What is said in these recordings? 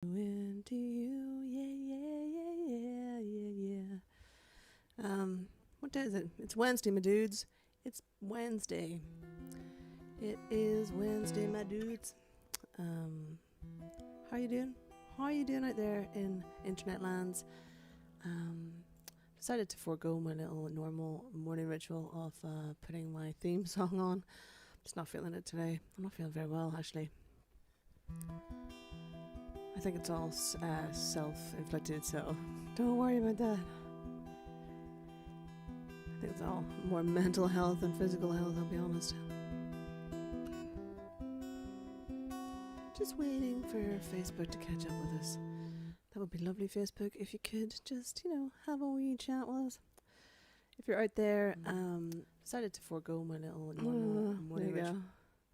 Into you, yeah. What day is it? It's Wednesday, my dudes. It's Wednesday. It is Wednesday, my dudes. How you doing? How are you doing out there in internet lands? Decided to forego my little normal morning ritual of putting my theme song on. Just not feeling it today. I'm not feeling very well, actually. I think it's all self-inflicted, so don't worry about that. I think it's all more mental health than physical health, I'll be honest. Just waiting for Facebook to catch up with us. That would be lovely, Facebook, if you could just, have a wee chat with us. If you're out there, decided to forego my little morning ritual,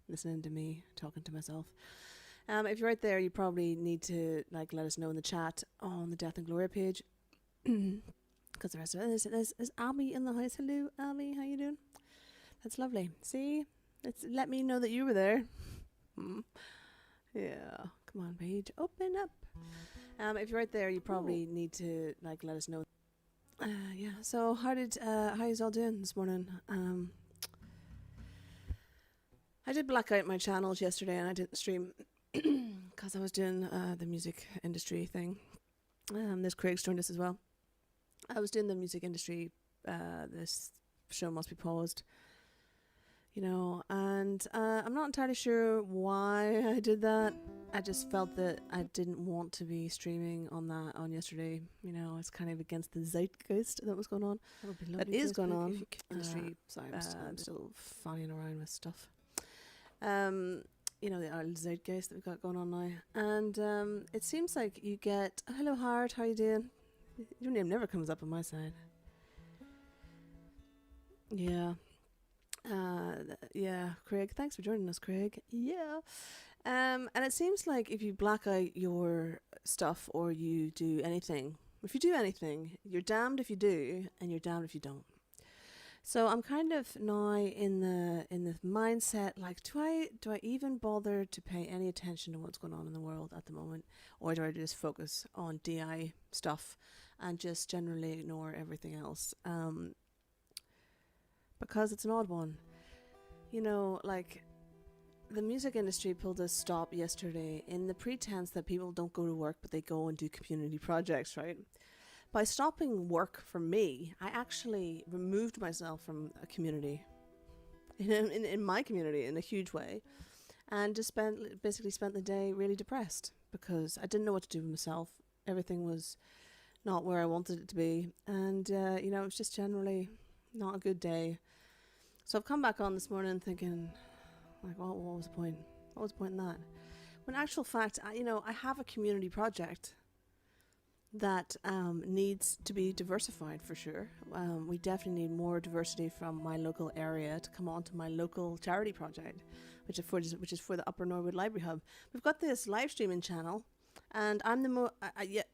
listening to me, talking to myself. If you're out there, you probably need to let us know in the chat on the Death and Gloria page. Because the rest of it is Abby in the house. Hello, Abby. How you doing? That's lovely. See? Let me know that you were there. Yeah. Come on, page. Open up. If you're out there, you probably need to let us know. Yeah. So how you all doing this morning? I did black out my channels yesterday and I didn't stream because I was doing the music industry thing. There's Craig's joined us as well. I was doing the music industry. This show must be paused. And I'm not entirely sure why I did that. I just felt that I didn't want to be streaming on yesterday. It's kind of against the zeitgeist that was going on. That is going on. Industry. Sorry, I'm still fanning around with stuff. The old zeitgeist that we've got going on now. And it seems like you get, hello Hart, how you doing? Your name never comes up on my side. Yeah. Yeah, Craig. Thanks for joining us, Craig. Yeah. And it seems like if you black out your stuff or you do anything, if you do anything, you're damned if you do and you're damned if you don't. So I'm kind of now in the mindset, do I even bother to pay any attention to what's going on in the world at the moment, or do I just focus on DI stuff and just generally ignore everything else? Because it's an odd one, the music industry pulled a stop yesterday in the pretense that people don't go to work but they go and do community projects, right? By stopping work for me, I actually removed myself from a community, in my community, in a huge way, and just basically spent the day really depressed because I didn't know what to do with myself. Everything was not where I wanted it to be, and it was just generally not a good day. So I've come back on this morning thinking, what was the point? What was the point in that? When in actual fact, I have a community project that needs to be diversified for sure. We definitely need more diversity from my local area to come on to my local charity project, which is for the Upper Norwood Library Hub. We've got this live streaming channel, and I'm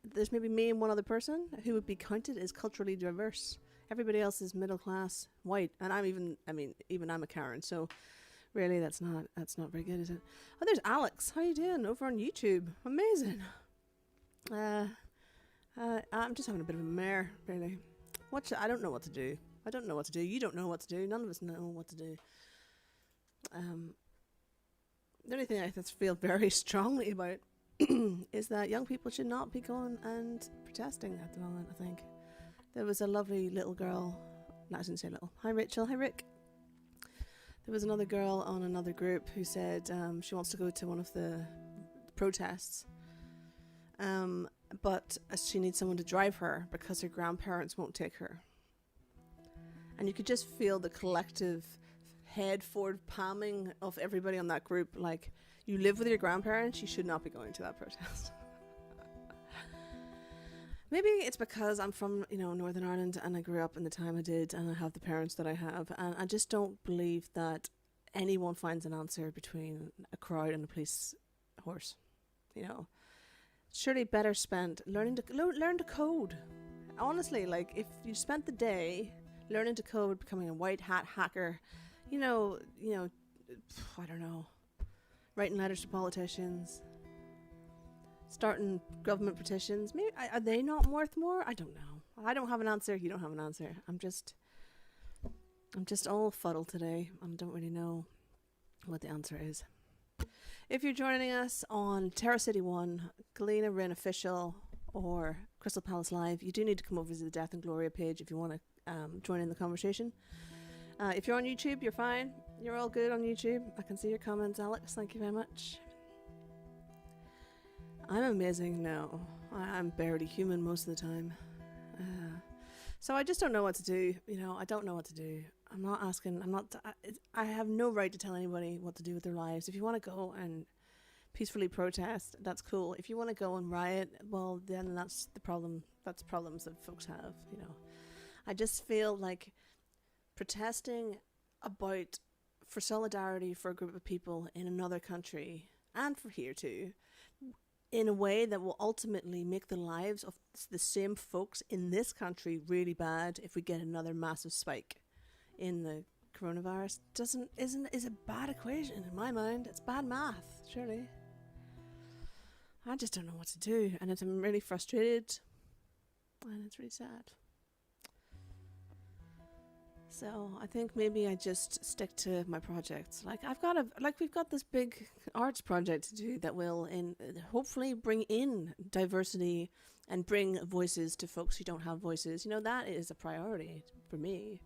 there's maybe me and one other person who would be counted as culturally diverse. Everybody else is middle class, white, and even I'm a Karen. So really, that's not very good, is it? Oh, there's Alex. How you doing over on YouTube? Amazing. I'm just having a bit of a mare, really. I don't know what to do. I don't know what to do. You don't know what to do. None of us know what to do. The only thing I feel very strongly about is that young people should not be going and protesting at the moment, I think. There was a lovely little girl. No, I shouldn't say little. Hi, Rachel. Hi, Rick. There was another girl on another group who said she wants to go to one of the protests. But she needs someone to drive her because her grandparents won't take her. And you could just feel the collective head forward palming of everybody on that group. Like, you live with your grandparents, you should not be going to that protest. Maybe it's because I'm from, Northern Ireland and I grew up in the time I did and I have the parents that I have. And I just don't believe that anyone finds an answer between a crowd and a police horse, Surely better spent learn to code. Honestly, if you spent the day learning to code, becoming a white hat hacker, I don't know, writing letters to politicians, starting government petitions. Maybe are they not worth more? I don't know. I don't have an answer. You don't have an answer. I'm just all fuddled today. I don't really know what the answer is. If you're joining us on Terror City 1, Galena Rin Official, or Crystal Palace Live, you do need to come over to the Death and Gloria page if you want to join in the conversation. If you're on YouTube, you're fine. You're all good on YouTube. I can see your comments, Alex. Thank you very much. I'm amazing. No, I'm barely human most of the time. So I just don't know what to do. I don't know what to do. I'm not asking. I have no right to tell anybody what to do with their lives. If you want to go and peacefully protest, that's cool. If you want to go and riot, well, then that's the problem. That's problems that folks have. I just feel like protesting for solidarity for a group of people in another country, and for here too, in a way that will ultimately make the lives of the same folks in this country really bad if we get another massive spike in the coronavirus is a bad equation in my mind. It's bad math, surely. I just don't know what to do, and I'm really frustrated, and it's really sad. So I think maybe I just stick to my projects. We've got this big arts project to do that will hopefully bring in diversity and bring voices to folks who don't have voices. That is a priority for me.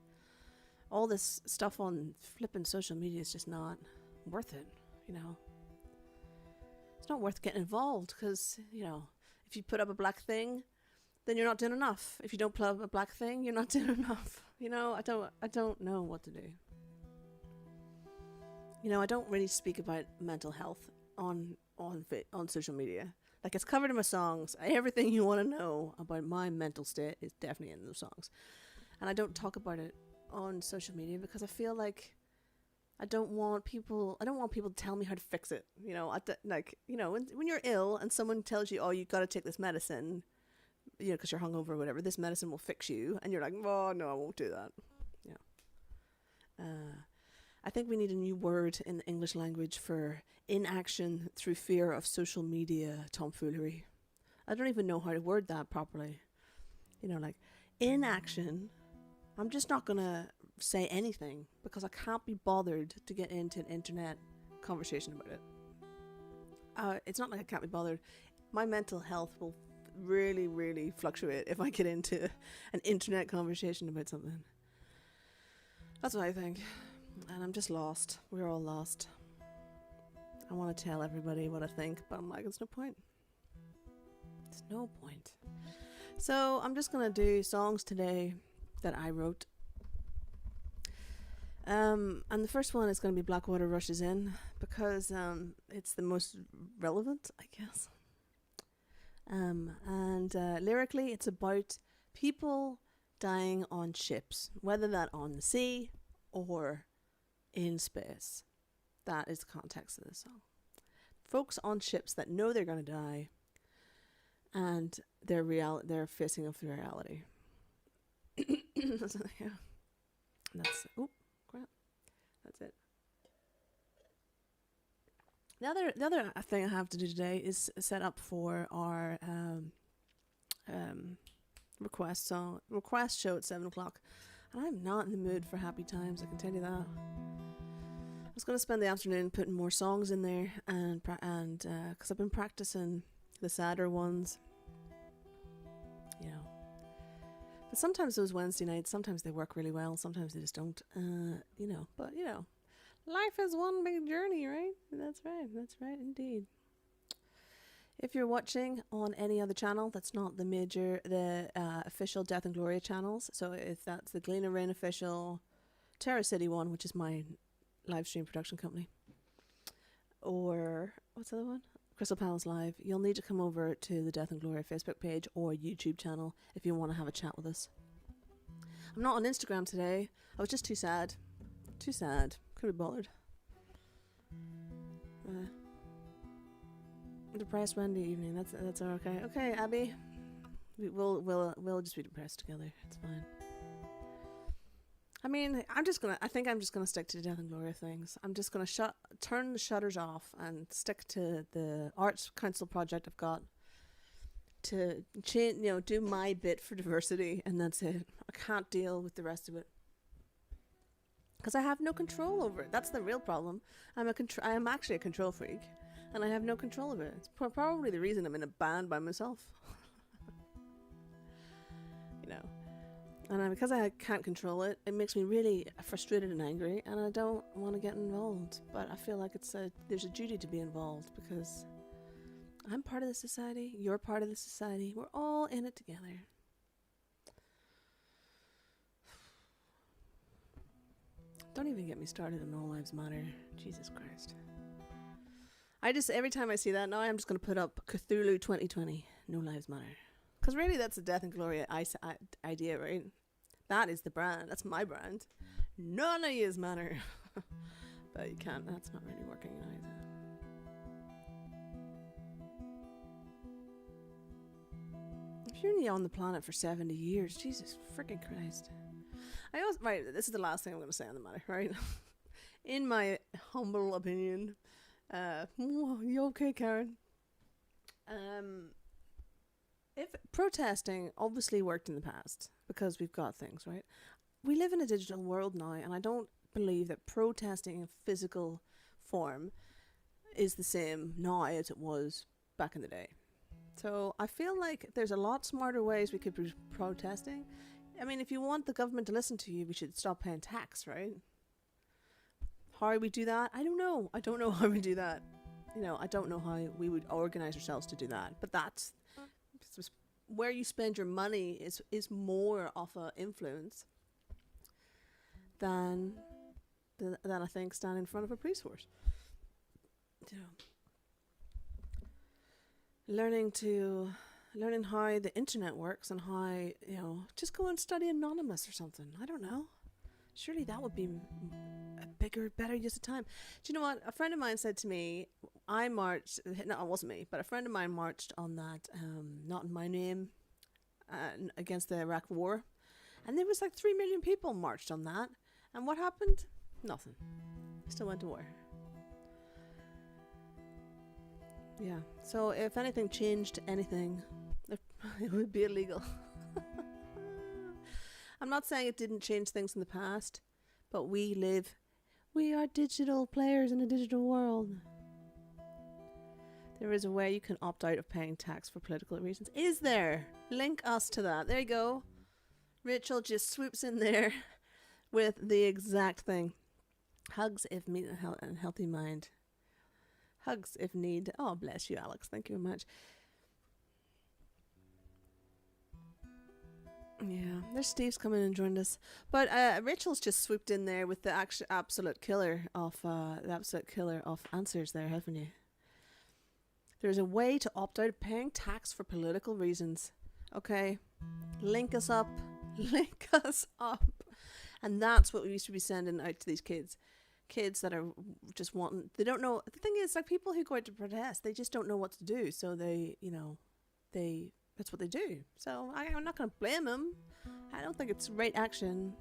All this stuff on flipping social media is just not worth it, It's not worth getting involved because, if you put up a black thing, then you're not doing enough. If you don't put up a black thing, you're not doing enough. I don't know what to do. I don't really speak about mental health on social media. Like, it's covered in my songs. Everything you want to know about my mental state is definitely in those songs. And I don't talk about it on social media because I feel like I don't want people to tell me how to fix it. When you're ill and someone tells you, oh, you got to take this medicine, because you're hungover or whatever, this medicine will fix you, and you're like, oh no, I won't do that. I think we need a new word in the English language for inaction through fear of social media tomfoolery. I don't even know how to word that properly. Inaction. I'm just not gonna say anything because I can't be bothered to get into an internet conversation about it. It's not like I can't be bothered. My mental health will really, really fluctuate if I get into an internet conversation about something. That's what I think. And I'm just lost. We're all lost. I want to tell everybody what I think, but I'm like, there's no point. There's no point. So I'm just going to do songs today that I wrote. And the first one is going to be Blackwater Rushes In because it's the most relevant, I guess. And lyrically, it's about people dying on ships, whether that on the sea or in space. That is the context of the song. Folks on ships that know they're going to die, and they're facing up to reality. Yeah. Oh crap! That's it. The other thing I have to do today is set up for our request show at 7:00, and I'm not in the mood for happy times. I can tell you that. I was going to spend the afternoon putting more songs in there, and because I've been practicing the sadder ones, But sometimes those Wednesday nights, sometimes they work really well, sometimes they just don't. But life is one big journey, right? That's right indeed. If you're watching on any other channel that's not the official Death and Gloria channels, so if that's the Galena Rin official, Terror City one, which is my live stream production company, or what's the other one? Crystal Palace Live, you'll need to come over to the Death and Gloria Facebook page or YouTube channel if you want to have a chat with us. I'm not on Instagram today. I was just too sad. Couldn't be bothered. Depressed Wendy evening. That's okay. Okay, Abby. We'll just be depressed together. It's fine. I mean, I think I'm just gonna stick to the Death and Gloria things. I'm just gonna turn the shutters off and stick to the Arts Council project I've got to change, do my bit for diversity, and that's it. I can't deal with the rest of it because I have no control over it. That's the real problem. I am actually a control freak, and I have no control over it. It's probably the reason I'm in a band by myself. And because I can't control it, it makes me really frustrated and angry, and I don't want to get involved. But I feel like there's a duty to be involved because I'm part of the society, you're part of the society, we're all in it together. Don't even get me started on All Lives Matter. Jesus Christ. Every time I see that now, I'm just going to put up Cthulhu 2020, No Lives Matter. Because really, that's the Death and Gloria idea, right? That is the brand. That's my brand. None of yous matter. But you can't. That's not really working either. If you're only on the planet for 70 years, Jesus freaking Christ. Right, this is the last thing I'm going to say on the matter, right? In my humble opinion, you okay, Karen? If protesting obviously worked in the past because we've got things, right? We live in a digital world now, and I don't believe that protesting in physical form is the same now as it was back in the day. So I feel like there's a lot smarter ways we could be protesting. I mean, if you want the government to listen to you, we should stop paying tax, right? How we do that? I don't know. I don't know how we do that. I don't know how we would organize ourselves to do that. But that's where you spend your money is more of an influence than I think standing in front of a police force. Learning how the internet works and how, just go and study Anonymous or something. I don't know. Surely that would be a better use of time. Do you know what? A friend of mine said to me, I marched, no, it wasn't me, but a friend of mine marched on that, Not in My Name, against the Iraq War. And there was like 3 million people marched on that. And what happened? Nothing. Still went to war. Yeah. So if anything changed anything, it would be illegal. I'm not saying it didn't change things in the past, but we are digital players in a digital world. There is a way you can opt out of paying tax for political reasons. Is there? Link us to that. There you go. Rachel just swoops in there with the exact thing. Hugs if need and healthy mind. Hugs if need. Oh, bless you, Alex. Thank you very much. Yeah, there's Steve's come in and joined us, but Rachel's just swooped in there with the absolute killer of answers there, haven't you? There's a way to opt out of paying tax for political reasons. Okay, link us up, and that's what we used to be sending out to these kids that are just wanting. They don't know. The thing is, like, people who go out to protest, they just don't know what to do, so they that's what they do. So I'm not going to blame them. I don't think it's right action.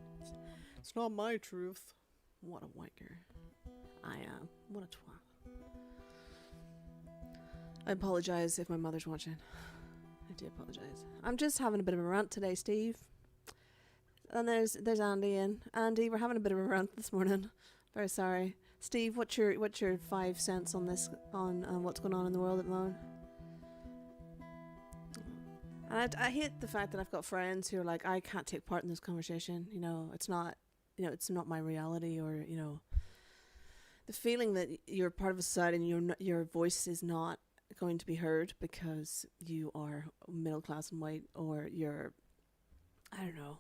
It's not my truth. What a wanker. I am. What a twat. I apologize if my mother's watching. I do apologize. I'm just having a bit of a rant today, Steve. And there's Andy in. Andy, we're having a bit of a rant this morning. Very sorry. Steve, what's your 5 cents on this, on what's going on in the world at the moment? And I hate the fact that I've got friends who are like, I can't take part in this conversation. It's not my reality, or, the feeling that you're part of a society and your voice is not going to be heard because you are middle class and white, or you're, I don't know,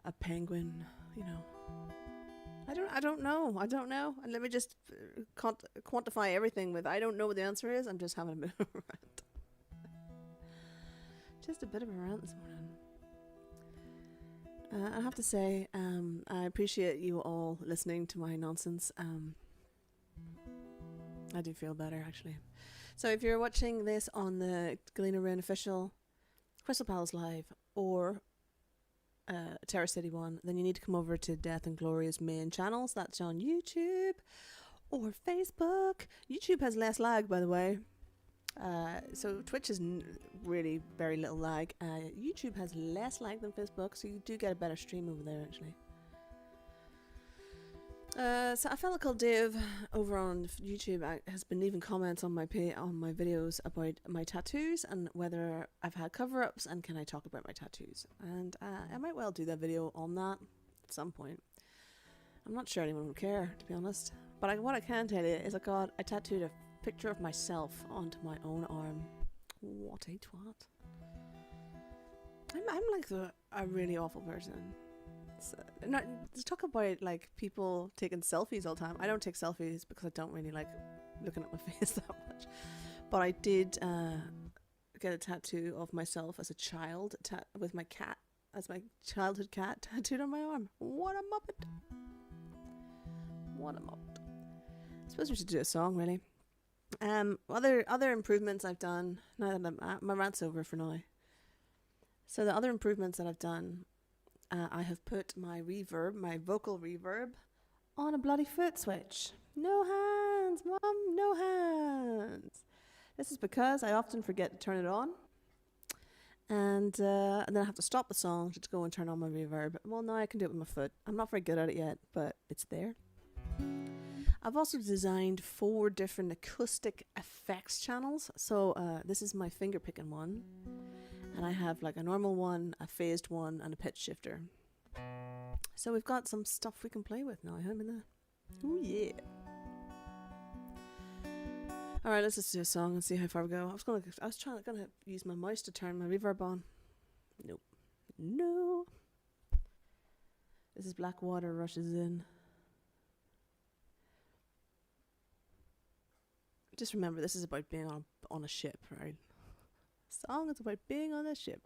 a penguin, I don't know. And let me just quantify everything with, I don't know what the answer is. I'm just having a bit of a rant. Just a bit of a rant this morning. I have to say, I appreciate you all listening to my nonsense. I do feel better, actually. So if you're watching this on the Galena Rain official, Crystal Palace Live, or Terror City one, then you need to come over to Death and Gloria's main channels. That's on YouTube or Facebook. YouTube has less lag, by the way. So Twitch is really very little lag. YouTube has less lag than Facebook, so you do get a better stream over there actually. So a fella called Dave over on YouTube has been leaving comments on my videos about my tattoos and whether I've had cover-ups and can I talk about my tattoos. And I might well do that video on that at some point. I'm not sure anyone would care, to be honest. But what I can tell you is I tattooed a picture of myself onto my own arm. What a twat. I'm like a really awful person. Talk about like people taking selfies all the time. I don't take selfies because I don't really like looking at my face that much. But I did get a tattoo of myself as a child with my cat, as my childhood cat tattooed on my arm. What a muppet. What a muppet. I suppose we should do a song, really. Other improvements I've done. Now that my rant's over for now. So the other improvements that I've done, I have put my vocal reverb, on a bloody foot switch. No hands, Mum, no hands. This is because I often forget to turn it on. And then I have to stop the song to go and turn on my reverb. Well, now I can do it with my foot. I'm not very good at it yet, but it's there. I've also designed 4 different acoustic effects channels. So this is my finger picking one. And I have like a normal one, a phased one, and a pitch shifter. So we've got some stuff we can play with now. Oh yeah. Alright, let's just do a song and see how far we go. I was gonna use my mouse to turn my reverb on. Nope. No. This is Black Water Rushes In. Just remember, this is about being on a ship, right? Song is about being on a ship.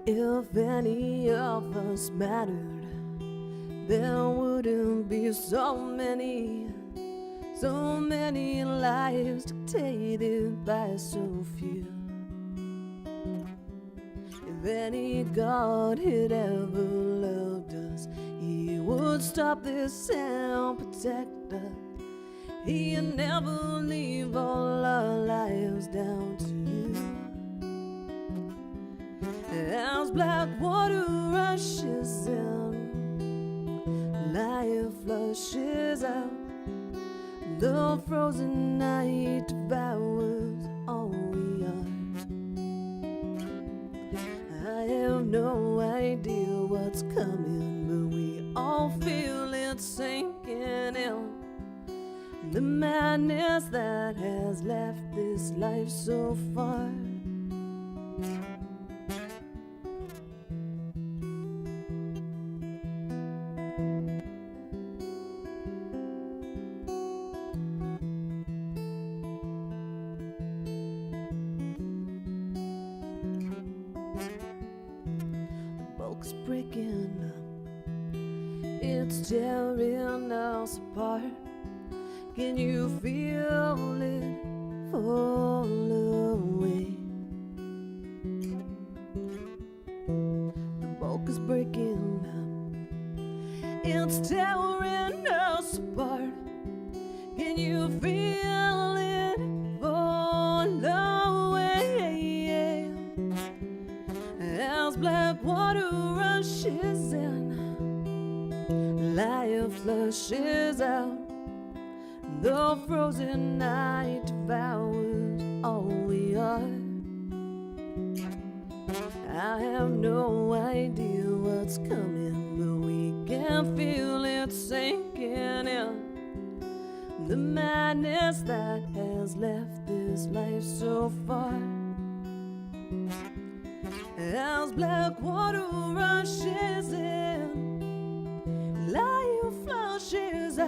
If any of us mattered, there wouldn't be so many lives dictated by so few. If any God had ever loved us, He would stop this and protect us. He'd never leave all our lives down to you. As black water rushes in, life flushes out. The frozen night devours all we are. I have no idea what's coming, but we all feel it sinking in. The madness that has left this life so far. Bulk's breaking up, it's tearing us apart. Can you feel it fall away? The bulk is breaking up, it's tearing us apart. Can you feel it fall away? As black water rushes in, life flushes out. The frozen night devours all we are. I have no idea what's coming, but we can feel it sinking in. The madness that has left this life so far. As black water rushes in, life flushes out.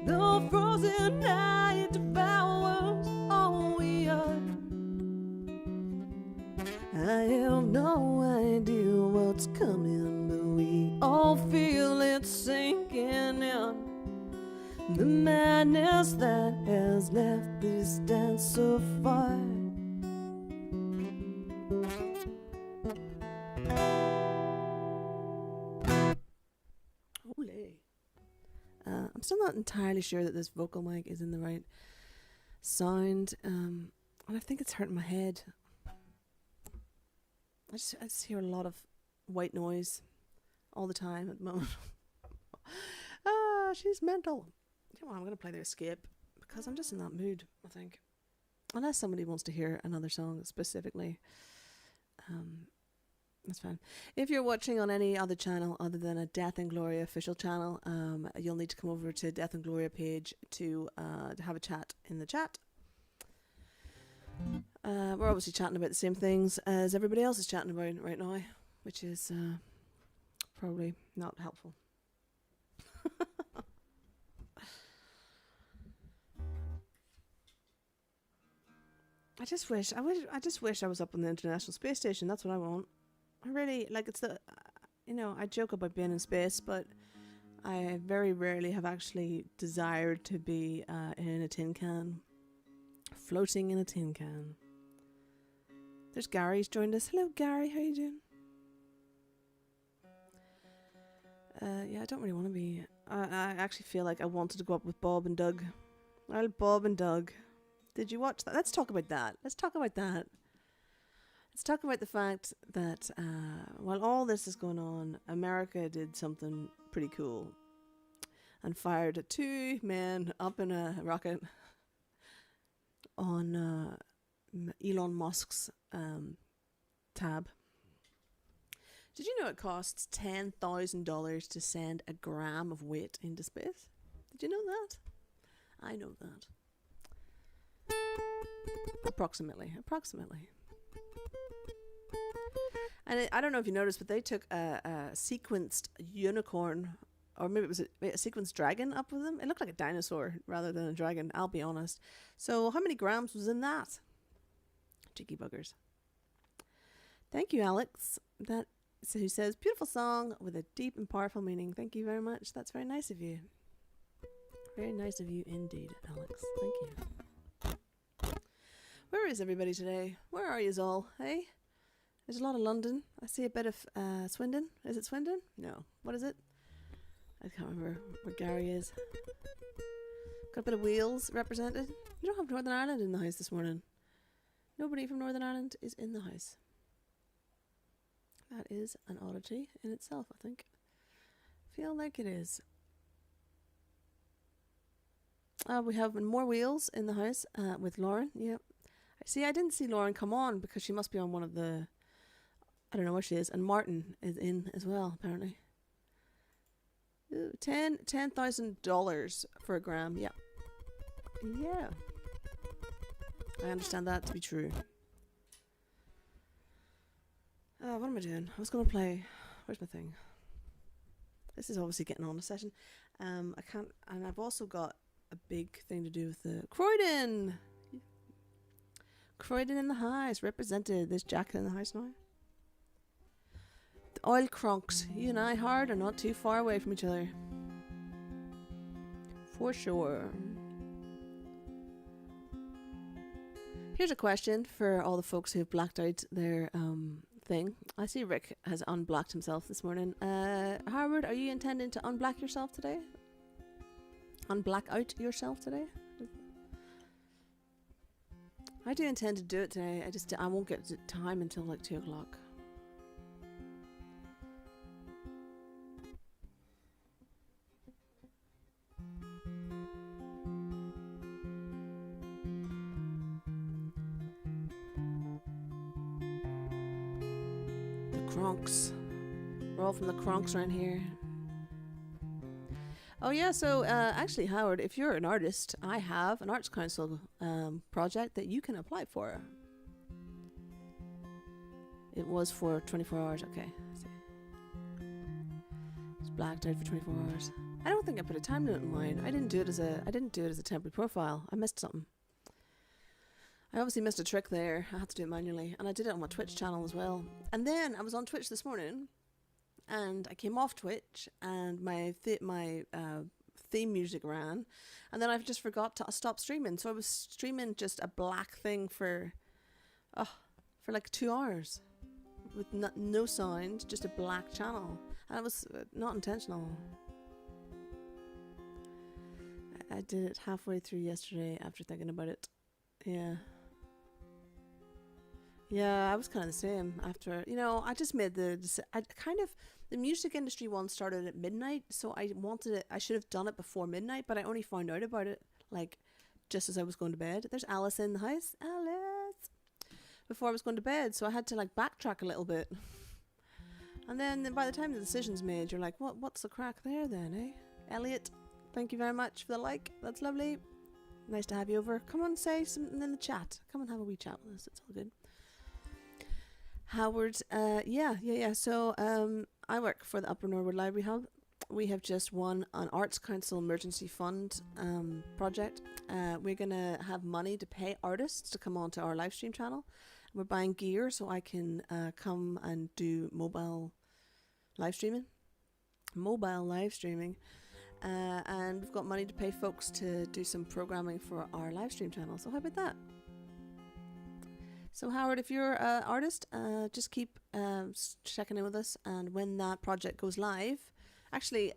The frozen night devours all we are. I have no idea what's coming, but we all feel it sinking in. The madness that has left this dance so far. Ole. I'm still not entirely sure that this vocal mic is in the right sound, and I think it's hurting my head. I just hear a lot of white noise all the time at the moment. She's mental. You know what, I'm going to play the Escape because I'm just in that mood, I think. Unless somebody wants to hear another song specifically. That's fine. If you're watching on any other channel other than a Death Ingloria official channel, you'll need to come over to Death Ingloria page to have a chat in the chat. We're obviously chatting about the same things as everybody else is chatting about right now, which is probably not helpful. I just wish I was up on the International Space Station. That's what I want. I really like. It's the, I joke about being in space, but I very rarely have actually desired to be in a tin can, floating in a tin can. There's Gary's joined us. Hello, Gary. How you doing? Yeah, I don't really want to be. I actually feel like I wanted to go up with Bob and Doug. Well, Bob and Doug. Did you watch that? Let's talk about that. Let's talk about the fact that while all this is going on, America did something pretty cool and fired 2 men up in a rocket on Elon Musk's tab. Did you know it costs $10,000 to send a gram of weight into space? Did you know that? I know that. Approximately. And I don't know if you noticed, but they took a sequenced unicorn, or maybe it was a sequenced dragon up with them. It looked like a dinosaur rather than a dragon, I'll be honest. So how many grams was in that? Cheeky buggers. Thank you, Alex. Who says, beautiful song with a deep and powerful meaning. Thank you very much. That's very nice of you. Very nice of you indeed, Alex. Thank you. Where is everybody today? Where are you all? Hey? There's a lot of London. I see a bit of Swindon. Is it Swindon? No. What is it? I can't remember where Gary is. Got a bit of Wales represented. You don't have Northern Ireland in the house this morning. Nobody from Northern Ireland is in the house. That is an oddity in itself, I think. Feel like it is. We have more Wales in the house with Lauren. Yep. See, I didn't see Lauren come on because she must be on one of the... I don't know where she is. And Martin is in as well, apparently. Ooh, $10,000 for a gram. Yeah. Yeah. I understand that to be true. What am I doing? I was going to play... Where's my thing? This is obviously getting on a session. I can't... And I've also got a big thing to do with the... Croydon! Croydon in the house. Represented. This jacket in the house now. The oil cronks. You and I, Hard, are not too far away from each other. For sure. Here's a question for all the folks who have blacked out their thing. I see Rick has unblacked himself this morning. Howard, are you intending to unblack yourself today? Unblack out yourself today? I do intend to do it today. I won't get to time until like 2 o'clock. Cronks. We're all from the Cronks around here. Oh yeah, so actually, Howard, if you're an artist, I have an Arts Council project that you can apply for. It was for 24 hours. Okay. It's blacked out for 24 hours. I don't think I put a time limit in mine. I didn't do it as a temporary profile. I missed something. I obviously missed a trick there. I had to do it manually, and I did it on my Twitch channel as well. And then I was on Twitch this morning, and I came off Twitch, and my theme music ran, and then I just forgot to stop streaming. So I was streaming just a black thing for like 2 hours with no sound, just a black channel, and it was not intentional. I did it halfway through yesterday after thinking about it. Yeah, I was kind of the same after, I just made the music industry one started at midnight, so I should have done it before midnight, but I only found out about it, like, just as I was going to bed. There's Alice in the house. Alice! Before I was going to bed, so I had to, like, backtrack a little bit. And then by the time the decision's made, you're like, what's the crack there then, eh? Elliot, thank you very much for the like. That's lovely. Nice to have you over. Come on, say something in the chat. Come and have a wee chat with us. It's all good. Howard, yeah. So, I work for the Upper Norwood Library Hub. We have just won an Arts Council Emergency Fund project. We're going to have money to pay artists to come onto our live stream channel. We're buying gear so I can come and do mobile live streaming. And we've got money to pay folks to do some programming for our live stream channel. So how about that? So Howard, if you're an artist, just keep checking in with us, and when that project goes live, actually,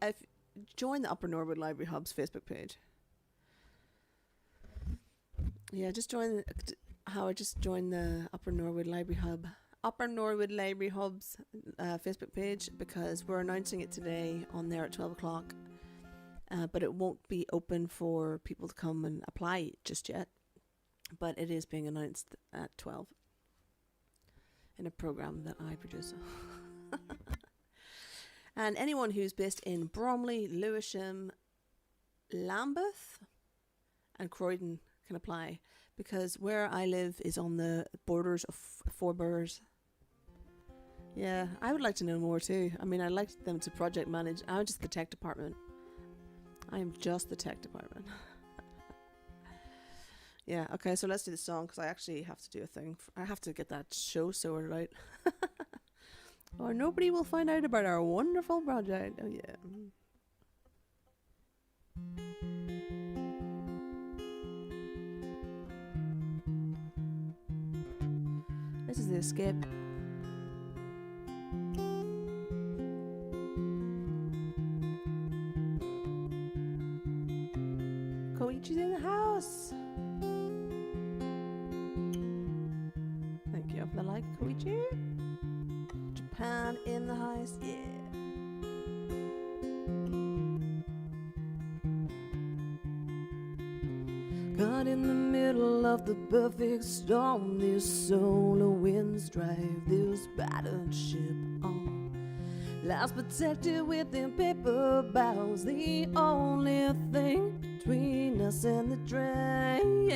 join the Upper Norwood Library Hub's Facebook page. Yeah, just join Howard. Just join the Upper Norwood Library Hub's Facebook page, because we're announcing it today on there at 12 o'clock. But it won't be open for people to come and apply just yet. But it is being announced at 12 in a program that I produce. And anyone who's based in Bromley, Lewisham, Lambeth and Croydon can apply, because where I live is on the borders of 4 boroughs. Yeah, I would like to know more too. I mean, I'd like them to project manage. I'm just the tech department. I am just the tech department. Yeah, okay, so let's do the song, because I actually have to do a thing. I have to get that show sorted out. Or nobody will find out about our wonderful project. Oh, yeah. This is The Escape. Koichi's in the house. Thank you for the like, Koichi. Japan in the house, yeah. Caught in the middle of the perfect storm, these solar winds drive this battered ship on. Lives protected within paper bows, the only thing between us and the drain.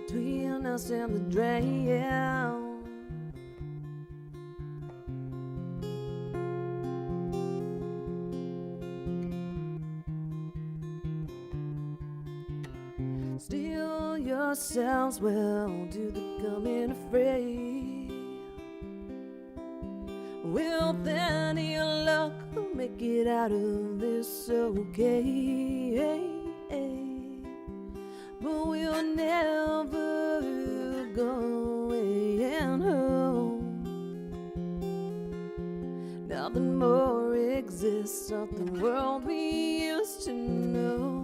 Between us and the drain. Steal yourselves well to the coming afraid. With any luck, we'll make it out of this okay. But we'll never go away home. Nothing more exists of the world we used to know.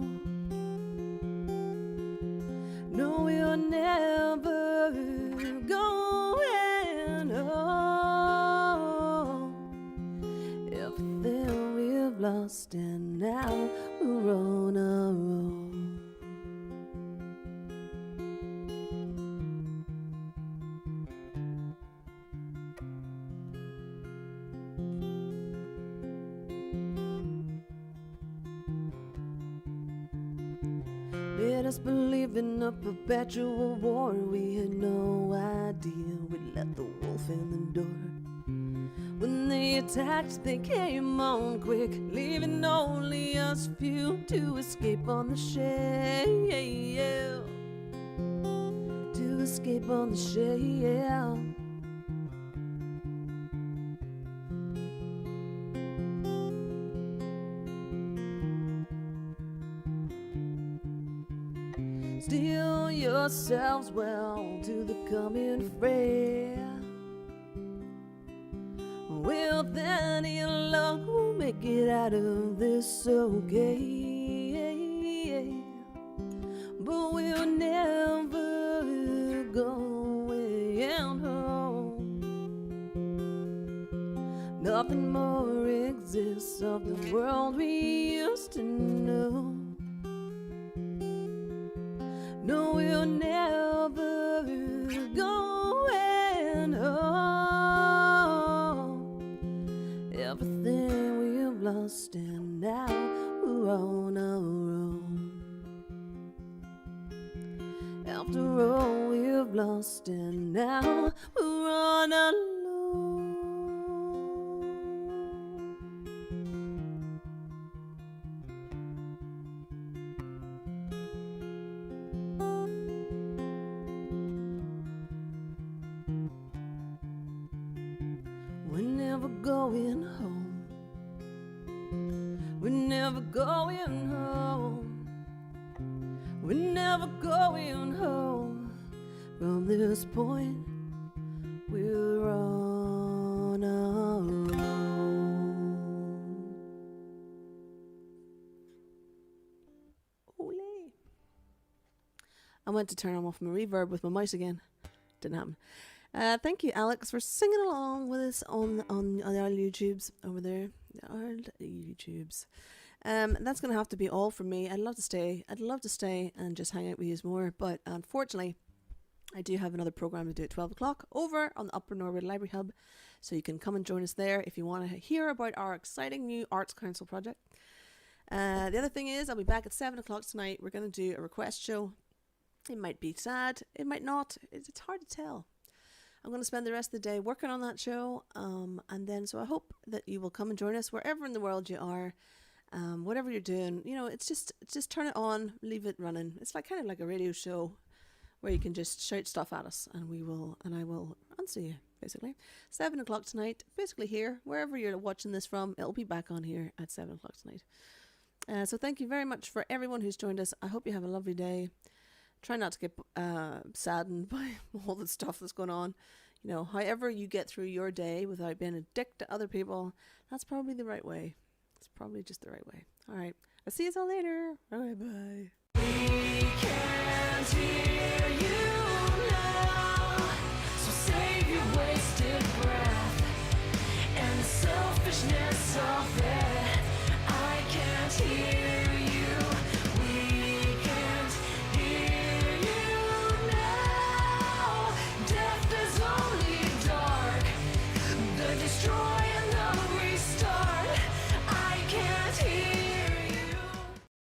No, we'll never go home. Everything we've lost, and now we're on our own. Made us believe in a perpetual war. We had no idea we'd let the wolf in the door. When they attacked, they came on quick, leaving only us few to escape on the shale. To escape on the shale. Steel yourselves well to the coming fray. With any luck, we'll make it out of this okay. But we'll never go home. Nothing more exists of the world we used to know. No, we'll never go home. Everything we've lost and now we're on our own. After all we've lost and now we're on our own. We're never going home. We're never going home. We're never going home. From this point, we're on our own. Ole. I went to turn off my reverb with my mouse again. Didn't happen. Thank you, Alex, for singing along with us on our YouTubes over there. Our YouTubes. That's going to have to be all from me. I'd love to stay and just hang out with you more. But unfortunately, I do have another program to do at 12 o'clock over on the Upper Norwood Library Hub. So you can come and join us there if you want to hear about our exciting new Arts Council project. The other thing is, I'll be back at 7 o'clock tonight. We're going to do a request show. It might be sad. It might not. It's hard to tell. I'm going to spend the rest of the day working on that show, and then so I hope that you will come and join us wherever in the world you are, whatever you're doing. You know, it's just turn it on, leave it running. It's like kind of like a radio show where you can just shout stuff at us, and I will answer you. Basically, 7 o'clock tonight. Basically here, wherever you're watching this from, it'll be back on here at 7 o'clock tonight. So thank you very much for everyone who's joined us. I hope you have a lovely day. Try not to get saddened by all the stuff that's going on. You know, however you get through your day without being a dick to other people, that's probably the right way. It's probably just the right way. All right. I'll see you all later. All right, bye. We can't hear you now.